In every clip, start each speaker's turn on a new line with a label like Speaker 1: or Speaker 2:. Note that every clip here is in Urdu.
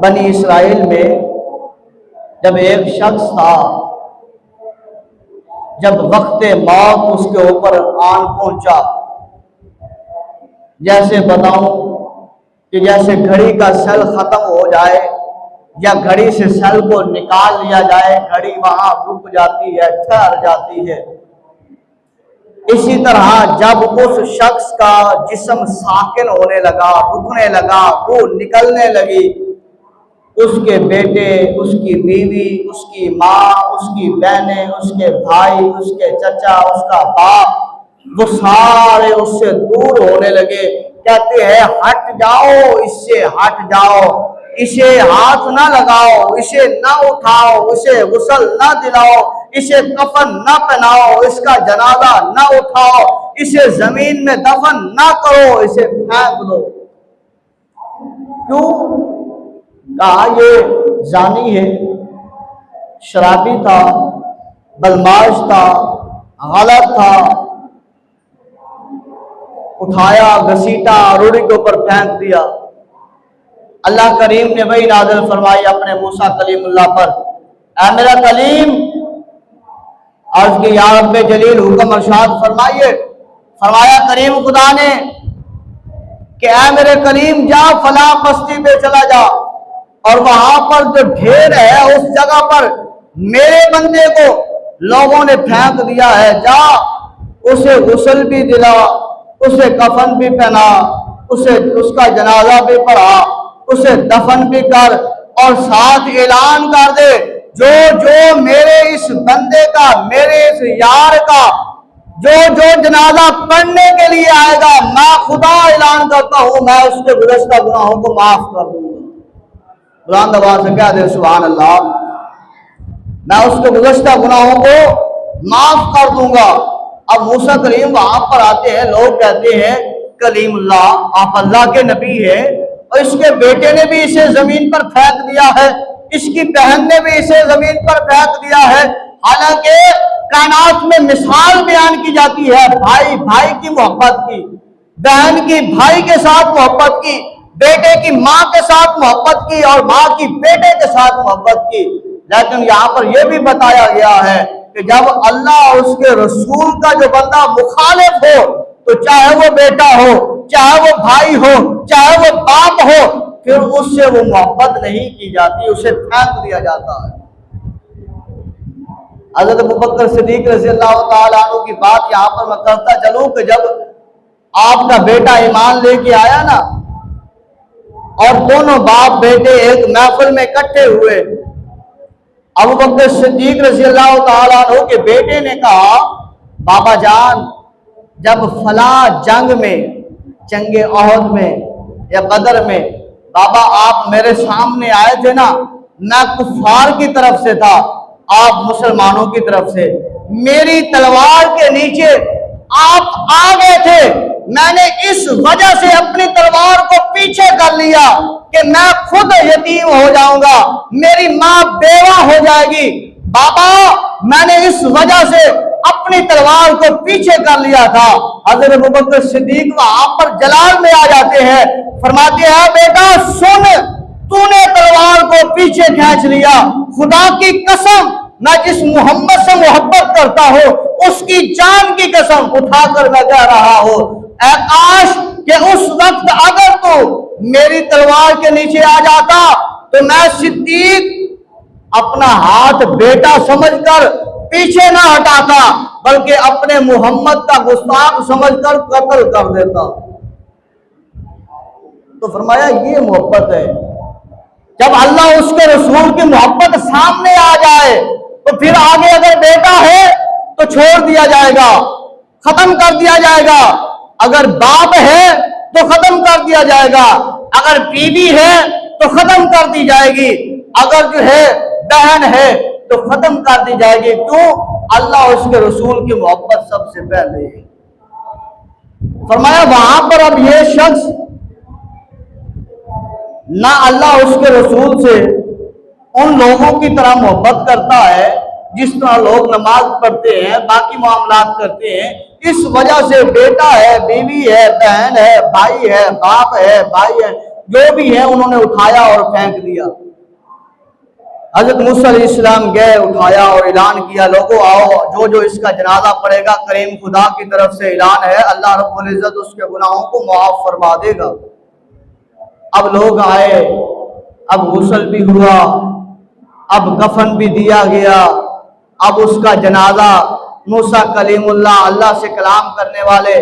Speaker 1: بنی اسرائیل میں جب ایک شخص تھا، جب وقت موت اس کے اوپر آن پہنچا، جیسے بتاؤں کہ جیسے گھڑی کا سیل ختم ہو جائے یا گھڑی سے سیل کو نکال لیا جائے، گھڑی وہاں رک جاتی ہے، ٹھہر جاتی ہے، اسی طرح جب اس شخص کا جسم ساکن ہونے لگا، رکنے لگا، وہ نکلنے لگی، اس کے بیٹے، اس کی بیوی، اس کی ماں، اس کی بہنیں، اس کے بھائی، اس کے چچا، اس کا باپ، وہ سارے اس سے دور ہونے لگے۔ کہتے ہیں ہٹ جاؤ، اس سے ہٹ جاؤ، اسے ہاتھ نہ لگاؤ، اسے نہ اٹھاؤ، اسے غسل نہ دلاؤ، اسے کفن نہ پہناؤ، اس کا جنازہ نہ اٹھاؤ، اسے زمین میں دفن نہ کرو، اسے پھینک دو۔ کیوں؟ کہا یہ زانی ہے، شرابی تھا، بدمعاش تھا، غلط تھا، اٹھایا، گھسیٹا، روڑی کے اوپر پھینک دیا۔ اللہ کریم نے وحی نازل فرمائی اپنے موسیٰ کلیم اللہ پر، اے میرا کلیم، عرض کی یا رب جلیل حکم ارشاد فرمائیے۔ فرمایا کریم خدا نے کہ اے میرے کلیم جا فلاں بستی پہ چلا جا، اور وہاں پر جو ڈھیر ہے اس جگہ پر میرے بندے کو لوگوں نے پھینک دیا ہے، جا اسے غسل بھی دلا، اسے کفن بھی پہنا، اس کا جنازہ بھی پڑھا، اسے دفن بھی کر، اور ساتھ اعلان کر دے جو جو میرے اس بندے کا، میرے اس یار کا جو جو جنازہ پڑھنے کے لیے آئے گا، میں خدا اعلان کرتا ہوں میں اس کے گزشتہ گناہوں کو معاف کر دوں گا۔ بلند آواز سے کہہ دے سبحان اللہ، میں اس کے گزشتہ گناہوں کو معاف کر دوں گا۔ اب موسیٰ کلیم وہاں پر آتے ہیں، لوگ کہتے ہیں کلیم اللہ آپ اللہ کے نبی ہیں، اور اس کے بیٹے نے بھی اسے زمین پر پھینک دیا ہے، اس کی بہن نے بھی اسے زمین پر پھینک دیا ہے۔ حالانکہ کائنات میں مثال بیان کی جاتی ہے بھائی بھائی کی محبت کی، بہن کی بھائی کے ساتھ محبت کی، بیٹے کی ماں کے ساتھ محبت کی، اور ماں کی بیٹے کے ساتھ محبت کی، لیکن یہاں پر یہ بھی بتایا گیا ہے کہ جب اللہ اور اس کے رسول کا جو بندہ مخالف ہو تو چاہے وہ بیٹا ہو، چاہے وہ بھائی ہو، چاہے وہ باپ ہو، پھر اس سے وہ محبت نہیں کی جاتی، اسے پھینک دیا جاتا ہے۔ حضرت ابوبکر صدیق رضی اللہ تعالیٰ عنہ کی بات یہاں پر میں کرتا چلوں کہ جب آپ کا بیٹا ایمان لے کے آیا نا، اور دونوں باپ بیٹے ایک محفل میں اکٹھے ہوئے، ابوبکر صدیق رضی اللہ تعالیٰ عنہ کے بیٹے نے کہا بابا جان جب فلاں جنگ میں، جنگ احد میں یا بدر میں بابا آپ میرے سامنے آئے تھے نا، میں کفار کی طرف سے تھا، آپ مسلمانوں کی طرف سے، میری تلوار کے نیچے آپ آ گئے تھے، میں نے اس وجہ سے اپنی تلوار کو پیچھے کر لیا کہ میں خود یتیم ہو جاؤں گا، میری ماں بیوہ ہو جائے گی، بابا میں نے اس وجہ سے اپنی تلوار کو پیچھے کر لیا تھا۔ حضرت ابوبکر صدیق وہاں پر جلال میں آ جاتے ہیں، فرماتے ہیں بیٹا سن، تو نے تلوار کو پیچھے کھینچ لیا، خدا کی قسم میں جس محمد سے محبت کرتا ہوں اس کی جان کی قسم اٹھا کر میں کہہ رہا ہوں، اے کاش کہ اس وقت اگر تو میری تلوار کے نیچے آ جاتا تو میں صدیق اپنا ہاتھ بیٹا سمجھ کر پیچھے نہ ہٹاتا بلکہ اپنے محمد کا گستاخ سمجھ کر قتل کر دیتا۔ تو فرمایا یہ محبت ہے، جب اللہ اس کے رسول کی محبت سامنے آ جائے تو پھر آگے اگر بیٹا ہے تو چھوڑ دیا جائے گا، ختم کر دیا جائے گا، اگر باپ ہے تو ختم کر دیا جائے گا، اگر بیوی ہے تو ختم کر دی جائے گی، اگر جو ہے بہن ہے تو ختم کر دی جائے گی۔ کیوں؟ اللہ اس کے رسول کی محبت سب سے پہلے ہے۔ فرمایا وہاں پر اب یہ شخص نہ اللہ اس کے رسول سے ان لوگوں کی طرح محبت کرتا ہے جس طرح لوگ نماز پڑھتے ہیں، باقی معاملات کرتے ہیں، اس وجہ سے بیٹا ہے، بیوی ہے، بہن ہے، بھائی ہے، باپ ہے، بھائی ہے، جو بھی ہے انہوں نے اٹھایا اور پھینک دیا۔ حضرت موسیٰ علیہ السلام گئے، اٹھایا اور اعلان کیا، لوگوں آؤ، جو اس کا جنازہ پڑے گا کریم خدا کی طرف سے اعلان ہے اللہ رب العزت اس کے گناہوں کو معاف فرما دے گا۔ اب لوگ آئے، اب غسل بھی ہوا، اب کفن بھی دیا گیا، اب اس کا جنازہ موسیٰ کلیم اللہ سے کلام کرنے والے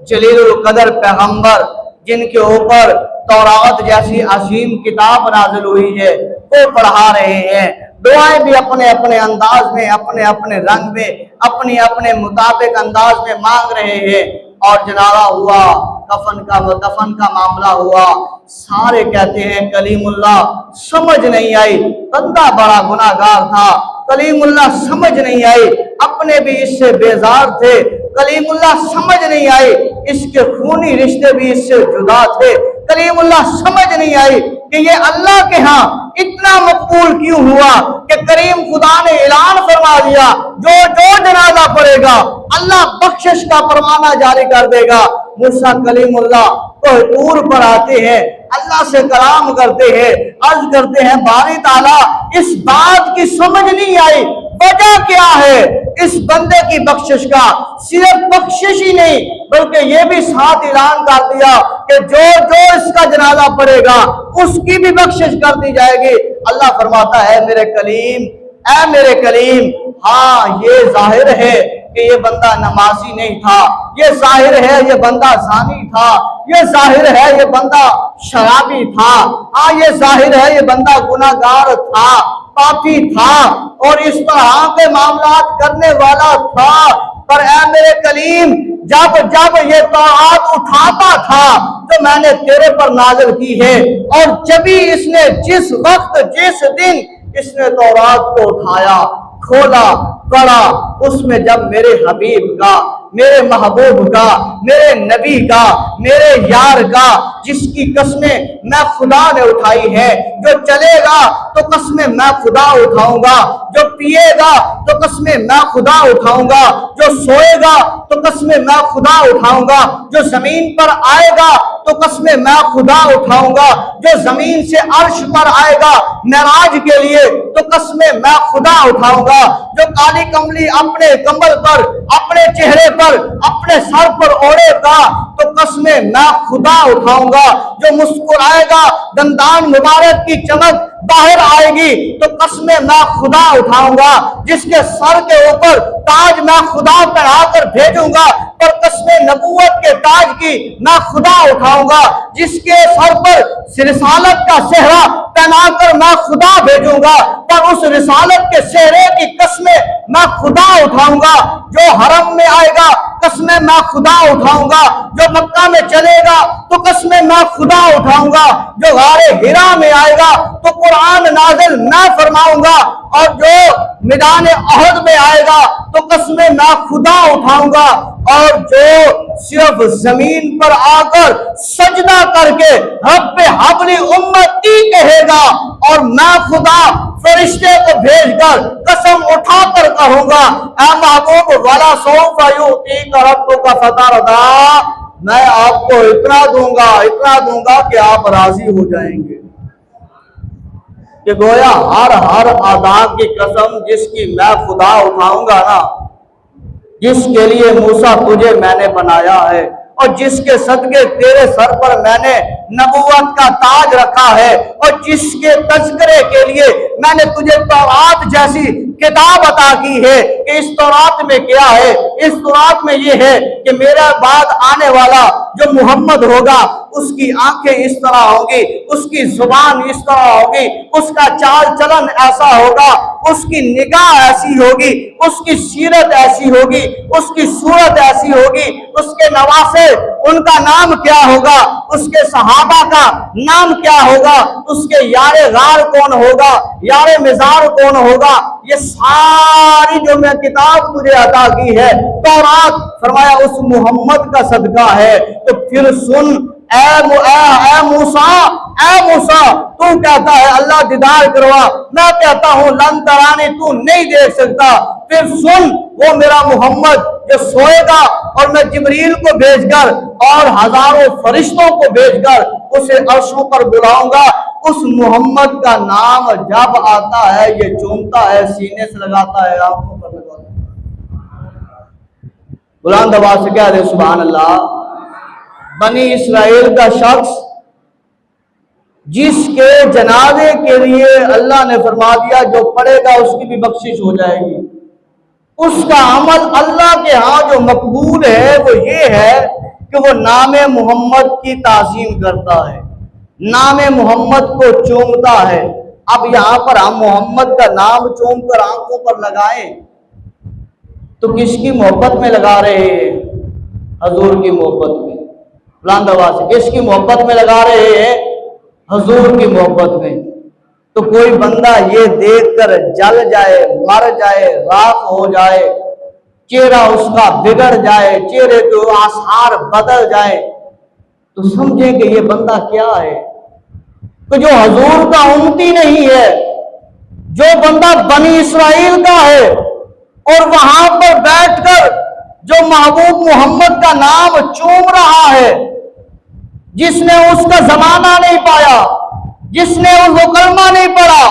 Speaker 1: جلیل القدر پیغمبر جن کے اوپر تورات جیسی عظیم کتاب نازل ہوئی ہے وہ پڑھا رہے ہیں، دعائیں بھی اپنے اپنے انداز میں، اپنے اپنے رنگ میں، اپنے اپنے مطابق انداز میں مانگ رہے ہیں، اور جنازہ ہوا، دفن کا معاملہ ہوا۔ سارے کہتے ہیں کلیم اللہ سمجھ نہیں آئی، بندہ بڑا گناہگار تھا، کلیم اللہ سمجھ نہیں آئی، اپنے بھی اس سے بیزار تھے، کلیم اللہ سمجھ نہیں آئی، اس کے خونی رشتے بھی اس سے جدا تھے، کلیم اللہ سمجھ نہیں آئی کہ یہ اللہ کے ہاں اتنا مقبول کیوں ہوا کہ کریم خدا نے اعلان فرما دیا جو جنازہ پڑے گا اللہ بخشش کا فرمانا جاری کر دے گا۔ موسیٰ کلیم اللہ کوہ طور پر آتے ہیں، اللہ سے کلام کرتے ہیں، عرض کرتے ہیں باری تعالیٰ اس بات کی سمجھ نہیں آئی وجہ کیا ہے اس بندے کی بخشش کا، صرف بخشش ہی نہیں بلکہ یہ بھی ساتھ اعلان کر دیا کہ جو اس کا جنازہ پڑے گا اس کی بھی بخشش کر دی جائے گی۔ اللہ فرماتا ہے میرے کلیم ہاں یہ ظاہر ہے کہ یہ بندہ نمازی نہیں تھا، یہ ظاہر ہے یہ بندہ زانی تھا، یہ ظاہر ہے یہ بندہ شرابی تھا، ہاں یہ ظاہر ہے یہ بندہ گناہگار تھا، پاپی تھا اور اس طرح کے معاملات کرنے والا تھا، پر اے میرے کلیم جب یہ طاعت اٹھاتا تھا جو میں نے تیرے پر نازل کی ہے، اور جبھی اس نے جس وقت جس دن اس نے تورات کو اٹھایا کھولا پڑھا، اس میں جب میرے حبیب کا، میرے محبوب کا، میرے نبی کا، میرے یار کا، جس کی قسمیں میں خدا نے اٹھائی ہے، جو چلے گا تو قسمیں میں خدا اٹھاؤں گا، جو پیے گا تو قسمیں میں خدا اٹھاؤں گا، جو سوئے گا تو قسمیں میں خدا اٹھاؤں گا، جو زمین پر آئے گا تو قسمیں میں خدا اٹھاؤں گا، جو زمین سے عرش پر آئے گا معراج کے لیے تو قسمیں میں خدا اٹھاؤں گا، جو کالی کملی اپنے کمبل پر، اپنے چہرے پر، اپنے سر پر اوڑھے گا تو قسمیں میں خدا اٹھاؤں گا، جو مسکرائے گا دندان مبارک کی چمک باہر آئے گی تو قسمیں میں خدا اٹھاؤں گا، جس کے سر کے اوپر تاج میں خدا پہنا کر بھیجوں گا پر قسمیں نبوت کے تاج کی میں خدا اٹھاؤں گا، جس کے سر پر رسالت کا صحرا پہنا کر میں خدا بھیجوں گا پر اس رسالت کے صحرے کی قسمیں میں خدا اٹھاؤں گا، جو حرم میں آئے گا قسمیں میں خدا اٹھاؤں گا، جو مکہ میں چلے گا تو قسمیں میں خدا اٹھاؤں گا، جو غار حرا میں آئے گا تو قرآن نازل میں فرماؤں گا، اور جو میدان احد میں آئے گا تو قسمیں میں خدا اٹھاؤں گا، اور جو صرف زمین پر آ کر سجدہ کر کے رب حبلی امتی کہے گا اور میں خدا فرشتے کو بھیج کر قسم اٹھا کر کہوں گا اے محبوب وَلَا سَوْفَ يُؤْتِيكَ رَبُّكَ فَتَرْضَىٰ، میں آپ کو اتنا دوں گا کہ آپ راضی ہو جائیں گے۔ کہ گویا ہر ادا کی قسم جس کی میں خدا اٹھاؤں گا نا، جس کے لیے موسیٰ تجھے میں نے بنایا ہے اور جس کے صدقے تیرے سر پر میں نے نبوت کا تاج رکھا ہے اور جس کے تذکرے کے لیے میں نے تجھے تورات جیسی کتاب عطا کی ہے کہ اس تورات میں کیا ہے، اس تورات میں یہ ہے کہ میرے بعد آنے والا جو محمد ہوگا اس کی آنکھیں اس طرح ہوگی، اس کی زبان اس طرح ہوگی، اس کا چال چلن ایسا ہوگا، اس کی نگاہ ایسی ہوگی، اس کی سیرت ایسی ہوگی، اس کی صورت ایسی ہوگی، اس کے نواسے ان کا نام کیا ہوگا، اس کے صحابہ کا نام کیا ہوگا، اس کے یار غار کون ہوگا، یار مزار کون ہوگا، یہ ساری جو میں کتاب تجھے عطا کی ہے تورات، فرمایا اس محمد کا صدقہ ہے۔ تو پھر سن اے موسیٰ تو کہتا ہے اللہ دیدار کروا، میں کہتا ہوں لن ترانی تو نہیں دیکھ سکتا، پھر سن وہ میرا محمد جو سوئے گا اور میں جبریل کو بھیج کر اور ہزاروں فرشتوں کو بھیج کر اسے عرشوں پر بلاؤں گا. اس محمد کا نام جب آتا ہے یہ چومتا ہے, سینے سے لگاتا ہے, آنکھوں پر لگاتا ہے. بلند آواز سے کہہ دے سبحان اللہ. بنی اسرائیل کا شخص جس کے جنازے کے لیے اللہ نے فرما دیا جو پڑھے گا اس کی بھی بخشش ہو جائے گی, اس کا عمل اللہ کے ہاں جو مقبول ہے وہ یہ ہے کہ وہ نام محمد کی تعظیم کرتا ہے, نام محمد کو چومتا ہے. اب یہاں پر ہم محمد کا نام چوم کر آنکھوں پر لگائیں تو کس کی محبت میں لگا رہے ہیں؟ حضور کی محبت میں. بلند آواز سے کس کی محبت میں لگا رہے ہیں؟ حضور کی محبت میں. تو کوئی بندہ یہ دیکھ کر جل جائے, مر جائے, راکھ ہو جائے, چہرہ اس کا بگڑ جائے, چہرے کے آثار بدل جائے, تو سمجھیں کہ یہ بندہ کیا ہے کہ جو حضور کا امتی نہیں ہے. جو بندہ بنی اسرائیل کا ہے اور وہاں پر بیٹھ کر جو محبوب محمد کا نام چوم رہا ہے, جس نے اس کا زمانہ نہیں پایا, جس نے وہ کلمہ نہیں پڑھا,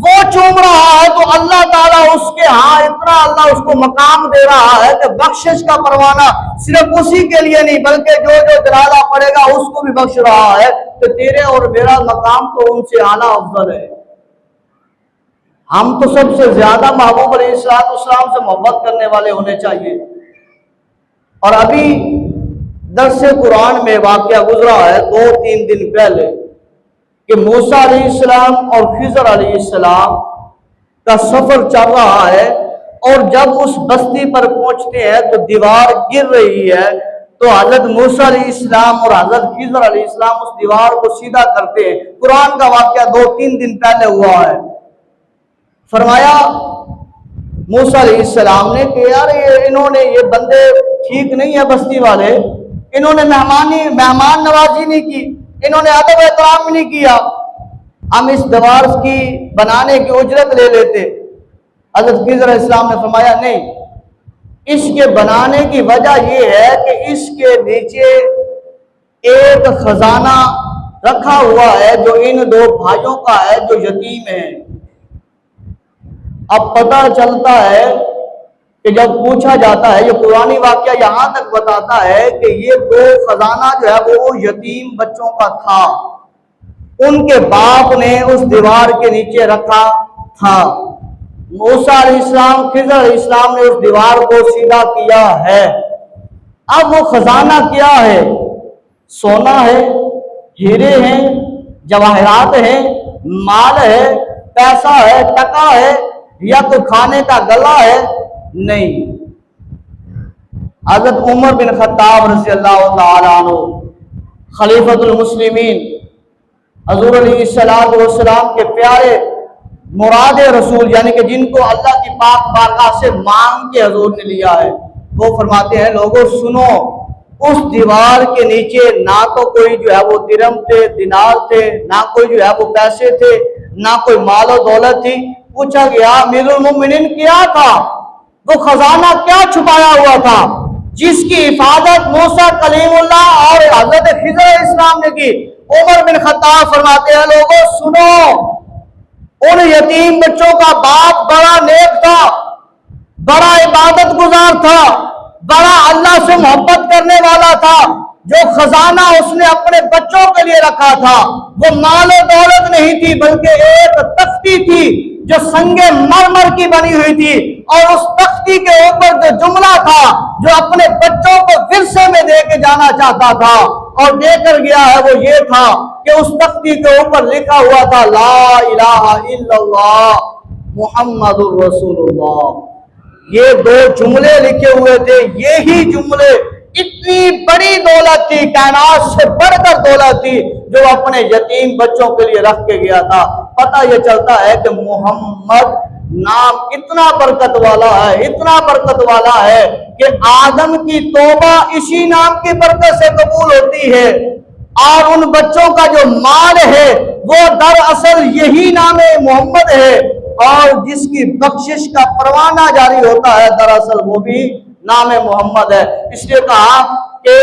Speaker 1: وہ چوم رہا ہے, تو اللہ تعالیٰ اس کے ہاں اتنا اللہ اس کو مقام دے رہا ہے کہ بخشش کا پروانہ صرف اسی کے لیے نہیں بلکہ جو جو جنازہ پڑھے گا اس کو بھی بخش رہا ہے. کہ تیرے اور میرا مقام تو ان سے اعلیٰ افضل ہے. ہم تو سب سے زیادہ محبوب علیہ السلام سے محبت کرنے والے ہونے چاہیے. اور ابھی درس قرآن میں واقعہ گزرا ہے 2-3 دن پہلے کہ موسیٰ علیہ السلام اور خضر علیہ السلام کا سفر چل رہا ہے, اور جب اس بستی پر پہنچتے ہیں تو دیوار گر رہی ہے, تو حضرت موسیٰ علیہ السلام اور حضرت خضر علیہ السلام اس دیوار کو سیدھا کرتے ہیں. قرآن کا واقعہ 2-3 دن پہلے ہوا ہے. فرمایا موسیٰ علیہ السلام نے کہ یار انہوں نے یہ بندے ٹھیک نہیں ہے, بستی والے, انہوں نے مہمان نوازی نہیں کی, انہوں نے ادب احترام نہیں کیا, ہم اس دیوار کی بنانے کی اجرت لے لیتے. حضرت خضر علیہ السلام نے فرمایا نہیں, اس کے بنانے کی وجہ یہ ہے کہ اس کے نیچے ایک خزانہ رکھا ہوا ہے جو ان 2 بھائیوں کا ہے جو یتیم ہیں. اب پتہ چلتا ہے کہ جب پوچھا جاتا ہے, یہ قرآنی واقعہ یہاں تک بتاتا ہے کہ یہ 2 خزانہ جو ہے وہ یتیم بچوں کا تھا, ان کے باپ نے اس دیوار کے نیچے رکھا تھا. موسیٰ علیہ السلام خضر علیہ السلام نے اس دیوار کو سیدھا کیا ہے. اب وہ خزانہ کیا ہے؟ سونا ہے, ہیرے ہیں, جواہرات ہیں, مال ہے, پیسہ ہے, ٹکا ہے, یا کوئی کھانے کا گلا ہے؟ نہیں. حضرت عمر بن خطاب رضی اللہ تعالی عنہ خلیفۃ المسلمین حضور علیہ السلام کے پیارے مراد رسول, یعنی کہ جن کو اللہ کی پاک بارگاہ سے مانگ کے حضور نے لیا ہے, وہ فرماتے ہیں لوگوں سنو, اس دیوار کے نیچے نہ تو کوئی جو ہے وہ درہم تھے, دینار تھے, نہ کوئی جو ہے وہ پیسے تھے, نہ کوئی مال و دولت تھی. پوچھا گیا امیر المومنین کیا تھا, وہ خزانہ کیا چھپایا ہوا تھا جس کی حفاظت موسیٰ کلیم اللہ اور حضرت خضر علیہ السلام نے کی؟ عمر بن خطاب فرماتے ہیں لوگوں سنو, ان یتیم بچوں کا باپ بڑا نیک تھا, بڑا عبادت گزار تھا, بڑا اللہ سے محبت کرنے والا تھا. جو خزانہ اس نے اپنے بچوں کے لیے رکھا تھا وہ مال و دولت نہیں تھی بلکہ ایک تختی تھی جو سنگ مرمر کی بنی ہوئی تھی, اور اس تختی کے اوپر جو جملہ تھا جو اپنے بچوں کو ورثے میں دے کے جانا چاہتا تھا اور دے کر گیا ہے وہ یہ تھا کہ اس تختی کے اوپر لکھا ہوا تھا لا الہ الا اللہ محمد الرسول اللہ. یہ 2 جملے لکھے ہوئے تھے, یہی جملے اتنی بڑی دولت تھی, کائنات سے بڑھ کر دولت تھی جو اپنے یتیم بچوں کے لیے رکھ کے گیا تھا. پتہ یہ چلتا ہے کہ محمد نام اتنا برکت والا ہے, اتنا برکت والا ہے کہ آدم کی توبہ اسی نام کی برکت سے قبول ہوتی ہے, اور ان بچوں کا جو مال ہے وہ دراصل یہی نام محمد ہے. اور جس کی بخشش کا پروانہ جاری ہوتا ہے دراصل وہ بھی نام محمد ہے۔ اس لیے کہا کہ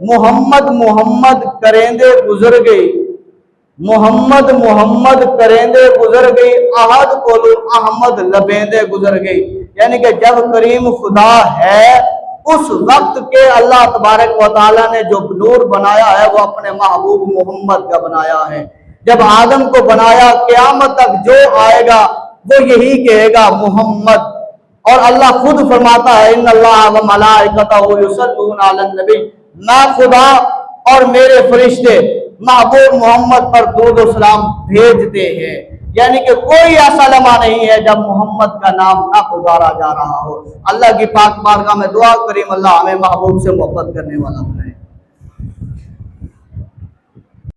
Speaker 1: محمد محمد کریندے گزر گئی، محمد محمد کریندے گزر گئی، احد کولو احمد لبیندے گزر گئی، یعنی کہ جب کریم خدا ہے اس وقت کے اللہ تبارک و تعالیٰ نے جو نور بنایا ہے وہ اپنے محبوب محمد کا بنایا ہے۔ جب آدم کو بنایا قیامت تک جو آئے گا وہ یہی کہے گا محمد، اور اللہ خود فرماتا ہے ان اللہ و ملائکتہ یصلون علی النبی، میں خدا اور میرے فرشتے محبوب محمد پر درود و سلام بھیجتے ہیں، یعنی کہ کوئی ایسا لمحہ نہیں ہے جب محمد کا نام نہ پکارا جا رہا ہو۔ اللہ کی پاک بارگاہ میں دعا کریم اللہ ہمیں محبوب سے محبت کرنے والا بنائے۔